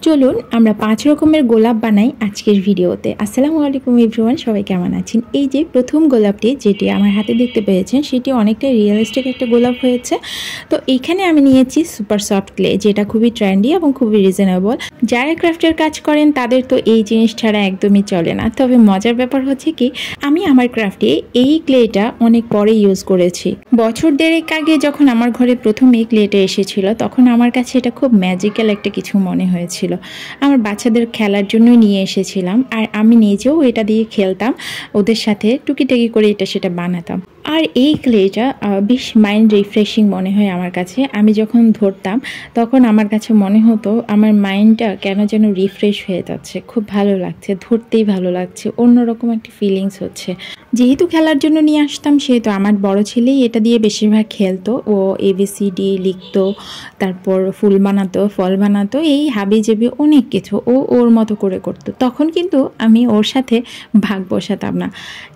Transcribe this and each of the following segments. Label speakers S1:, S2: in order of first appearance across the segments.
S1: চলুন আমরা 5 রকমের গোলাপ বানাই আজকের ভিডিওতে। আসসালামু আলাইকুম এভরিওয়ান, সবাই কেমন আছেন? এই যে প্রথম গোলাপটি যেটি আমার হাতে দেখতে পেয়েছেন সেটি অনেকটা রিয়েলিস্টিক একটা গোলাপ হয়েছে। তো এখানে আমি নিয়েছি সুপার সফট ক্লে, যেটা খুবই ট্রেন্ডি এবং খুবই রিজনেবল। যারা ক্রাফটের কাজ করেন তাদের তো এই জিনিস ছাড়া একদমই চলে না। তবে মজার ব্যাপার হচ্ছে কি, আমি আমার ক্রাফটে এই ক্লেটা অনেক পরে ইউজ করেছি। বছর দেড়েক আগে যখন আমার ঘরে প্রথম এই ক্লেটা এসেছিল তখন আমার কাছে এটা খুব ম্যাজিক্যাল একটা কিছু মনে হয়েছিল। আমার বাচ্চাদের খেলার জন্যই নিয়ে এসেছিলাম, আর আমি নিজেও এটা দিয়ে খেলতাম, ওদের সাথে টুকিটাকি করে এটা সেটা বানাতাম। আর এই ক্লেটা বেশ মাইন্ড রিফ্রেশিং মনে হয় আমার কাছে। আমি যখন ধরতাম তখন আমার কাছে মনে হতো আমার মাইন্ডটা কেন যেন রিফ্রেশ হয়ে যাচ্ছে, খুব ভালো লাগছে, ধরতেই ভালো লাগছে, অন্যরকম একটা ফিলিংস হচ্ছে। যেহেতু খেলার জন্য নিয়ে আসতাম সেহেতু আমার বড় ছেলেই এটা দিয়ে বেশিরভাগ খেলতো। ও ABCD লিখতো, তারপর ফুল বানাতো, ফল বানাতো, এই হাবিজাবি অনেক কিছু ও ওর মতো করে করতো। তখন কিন্তু আমি ওর সাথে ভাগ বসাতাম না।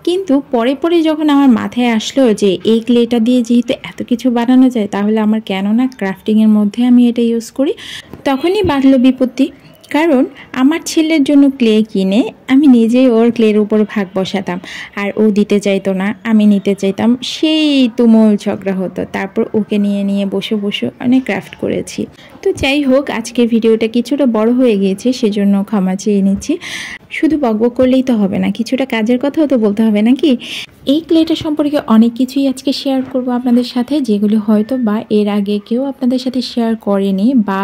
S1: কিন্তু পরে পরে যখন আমার মাথায় আসলো যে এই ক্লেটা দিয়ে যেহেতু এত কিছু বানানো যায়, তাহলে আমার কেন না ক্রাফটিংয়ের মধ্যে আমি এটা ইউজ করি, তখনই বাঁধলো বিপত্তি। কারণ আমার ছেলের জন্য ক্লে কিনে আমি নিজেই ওর ক্লের উপর ভাগ বসাতাম, আর ও দিতে চাইতো না, আমি নিতে চাইতাম, সেই তুমুল ঝগড়া হতো। তারপর ওকে নিয়ে নিয়ে বসে বসে অনেক ক্রাফট করেছি। তো যাই হোক, আজকের ভিডিওটা কিছুটা বড় হয়ে গিয়েছে, সেজন্য ক্ষমা চেয়ে নিচ্ছি। শুধু বকবক করলেই তো হবে না, কিছুটা কাজের কথাও তো বলতে হবে নাকি। এই ক্লেটা সম্পর্কে অনেক কিছুই আজকে শেয়ার করব আপনাদের সাথে, যেগুলি হয়তো বা এর আগে কেউ আপনাদের সাথে শেয়ার করেনি, বা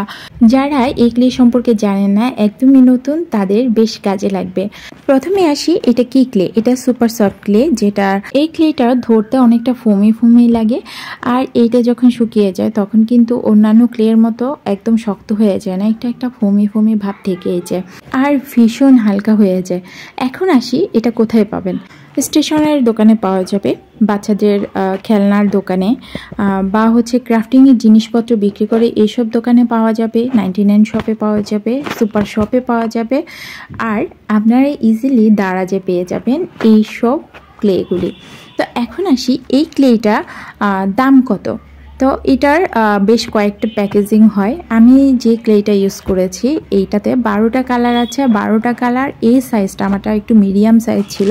S1: যারা এই ক্লে সম্পর্কে জানেন না, একদমই নতুন, তাদের বেশ কাজে লাগবে। প্রথমে আসি, এটা কি ক্লে? এটা সুপার সফট ক্লে, যেটা এই ক্লেটা ধরতে অনেকটা ফোমি ফোমি লাগে, আর এইটা যখন শুকিয়ে যায় তখন কিন্তু অন্যান্য ক্লের মতো একদম শক্ত হয়ে যায় না, একটা ফোমি ফোমি ভাব থেকেই যায়, আর ভীষণ হালকা হয়ে যায়। এখন আসি, এটা কোথায় পাবেন? স্টেশনারি দোকানে পাওয়া যাবে, বাচ্চাদের খেলনার দোকানে, বা হচ্ছে ক্রাফটিংয়ের জিনিসপত্র বিক্রি করে এইসব দোকানে পাওয়া যাবে, 99 শপে পাওয়া যাবে, সুপার শপে পাওয়া যাবে, আর আপনারা ইজিলি দারাজে পেয়ে যাবেন এইসব ক্লেগুলি। তো এখন আসি, এই ক্লেটা দাম কত? তো এটার বেশ কয়েকটা প্যাকেজিং হয়। আমি যে ক্লেটা ইউজ করেছি এইটাতে 12টা কালার আছে। 12টা কালার, এই সাইজটা আমারটা একটু মিডিয়াম সাইজ ছিল,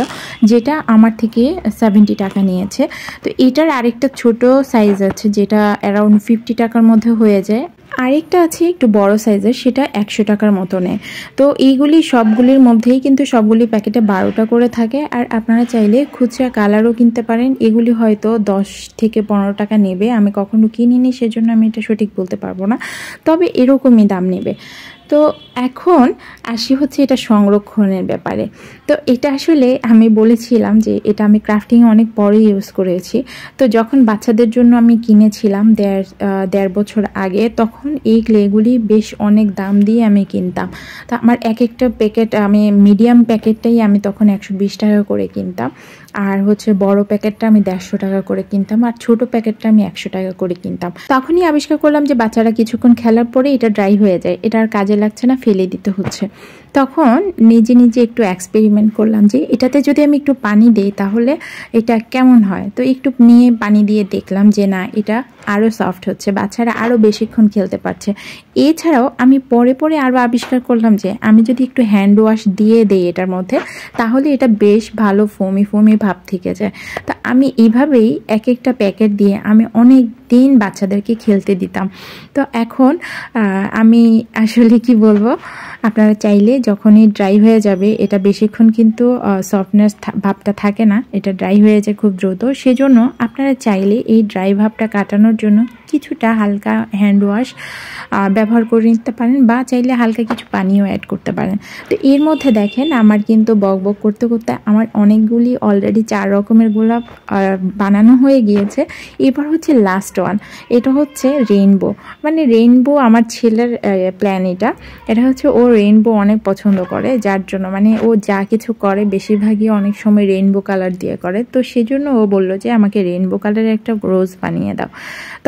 S1: যেটা আমার থেকে 70 টাকা নিয়েছে। তো এটার আরেকটা ছোট সাইজ আছে যেটা অ্যারাউন্ড 50 টাকার মধ্যে হয়ে যায়। আরেকটা আছে একটু বড় সাইজের, সেটা 100 টাকার মতো নেয়। তো এইগুলি সবগুলির মধ্যেই কিন্তু সবগুলি প্যাকেটে 12টা করে থাকে, আর আপনারা চাইলে খুচরা কালারও কিনতে পারেন। এগুলি হয়তো 10 থেকে 15 টাকা নেবে, আমি কখনো কিনিনি সেজন্য আমি এটা সঠিক বলতে পারবো না, তবে এরকমই দাম নেবে। তো এখন আসি হচ্ছে এটা সংরক্ষণের ব্যাপারে। তো এটা আসলে আমি বলেছিলাম যে এটা আমি ক্রাফটিংয়ে অনেক পরে ইউজ করেছি। তো যখন বাচ্চাদের জন্য আমি কিনেছিলাম দেড় বছর আগে, তখন এই ক্লেগুলি বেশ অনেক দাম দিয়ে আমি কিনতাম। তো আমার একটা প্যাকেট, আমি মিডিয়াম প্যাকেটটাই আমি তখন 120 টাকা করে কিনতাম, আর হচ্ছে বড় প্যাকেটটা আমি 150 টাকা করে কিনতাম, আর ছোট প্যাকেটটা আমি 100 টাকা করে কিনতাম। তখনই আবিষ্কার করলাম যে বাচ্চারা কিছুক্ষণ খেলার পরে এটা ড্রাই হয়ে যায়, এটা আর কাজে লাগছে না, ফেলে দিতে হচ্ছে। তখন নিজে নিজে একটু এক্সপেরিমেন্ট করলাম যে এটাতে যদি আমি একটু পানি দিই তাহলে এটা কেমন হয়। তো একটু নিয়ে পানি দিয়ে দেখলাম যে না, এটা আরও সফট হচ্ছে, বাচ্চারা আরও বেশিক্ষণ খেলতে পারছে। এছাড়াও আমি পরে পরে আরও আবিষ্কার করলাম যে আমি যদি একটু হ্যান্ড ওয়াশ দিয়ে দিই এটার মধ্যে, তাহলে এটা বেশ ভালো ফোমি ফোমি ভাব থেকে যায়। তো আমি এইভাবেই একটা প্যাকেট দিয়ে আমি অনেক দিন বাচ্চাদেরকে খেলতে দিতাম। তো এখন আমি আসলে কি বলবো, আপনারা চাইলে যখনই ড্রাই হয়ে যাবে, এটা বেশিক্ষণ কিন্তু সফটনেস ভাবটা থাকে না, এটা ড্রাই হয়ে যায় খুব দ্রুত। সেজন্য আপনারা চাইলে এই ড্রাই ভাবটা কাটানোর জন্য কিছুটা হালকা হ্যান্ড ওয়াশ ব্যবহার করে নিতে পারেন, বা চাইলে হালকা কিছু পানিও অ্যাড করতে পারেন। তো এর মধ্যে দেখেন আমার কিন্তু বক করতে করতে আমার অনেকগুলি অলরেডি 4 রকমের গোলাপ বানানো হয়ে গিয়েছে। এবার হচ্ছে লাস্ট ওয়ান, এটা হচ্ছে রেইনবো। মানে রেইনবো আমার ছেলের প্ল্যান, এটা হচ্ছে ও রেইনবো অনেক পছন্দ করে, যার জন্য মানে ও যা কিছু করে বেশিরভাগই অনেক সময় রেইনবো কালার দিয়ে করে। তো সেজন্য ও বলল যে আমাকে রেইনবো কালারের একটা রোজ বানিয়ে দাও।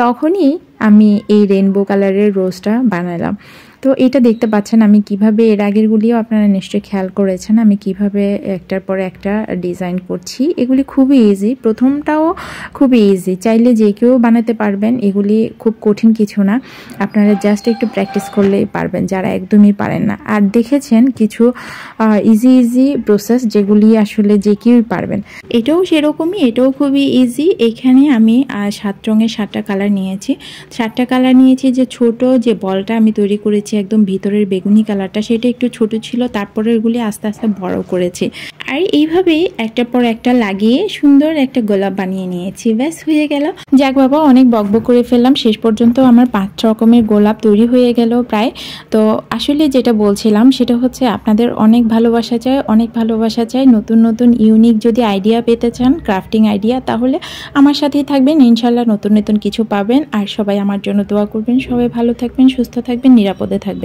S1: তখনই আমি এই রেইনবো কালারের রোজটা বানালাম। তো এটা দেখতে পাচ্ছেন আমি কিভাবে এর আগেরগুলিও আপনারা নিশ্চয়ই খেয়াল করেছেন আমি কিভাবে একটার পর একটা ডিজাইন করছি। এগুলি খুবই ইজি, প্রথমটাও খুবই ইজি, চাইলে যে কেউ বানাতে পারবেন। এগুলি খুব কঠিন কিছু না, আপনারা জাস্ট একটু প্র্যাকটিস করলেই পারবেন যারা একদমই পারেন না। আর দেখেছেন কিছু ইজি প্রসেস যেগুলি আসলে যে কেউই পারবেন। এটাও সেরকমই, এটাও খুবই ইজি। এখানে আমি 7 রঙের 7টা কালার নিয়েছি। 7টা কালার নিয়েছি। যে ছোট যে বলটা আমি তৈরি করেছি একদম ভিতরের বেগুনি কালারটা, সেটা একটু ছোট ছিল, তারপরে এগুলি আস্তে আস্তে বড় করেছি। আর এইভাবেই একটার পর একটা লাগিয়ে সুন্দর একটা গোলাপ বানিয়ে নিয়েছি। ব্যাস হয়ে গেল। যাক বাবা, অনেক বকবক করে ফেললাম। শেষ পর্যন্ত আমার 5 রকমের গোলাপ তৈরি হয়ে গেল প্রায়। তো আসলে যেটা বলছিলাম সেটা হচ্ছে আপনাদের অনেক ভালোবাসা চাই, অনেক ভালোবাসা চাই। নতুন নতুন ইউনিক যদি আইডিয়া পেতে চান, ক্রাফটিং আইডিয়া, তাহলে আমার সাথেই থাকবেন। ইনশাল্লাহ নতুন নতুন কিছু পাবেন। আর সবাই আমার জন্য দোয়া করবেন। সবাই ভালো থাকবেন, সুস্থ থাকবেন, নিরাপদে থাকবেন।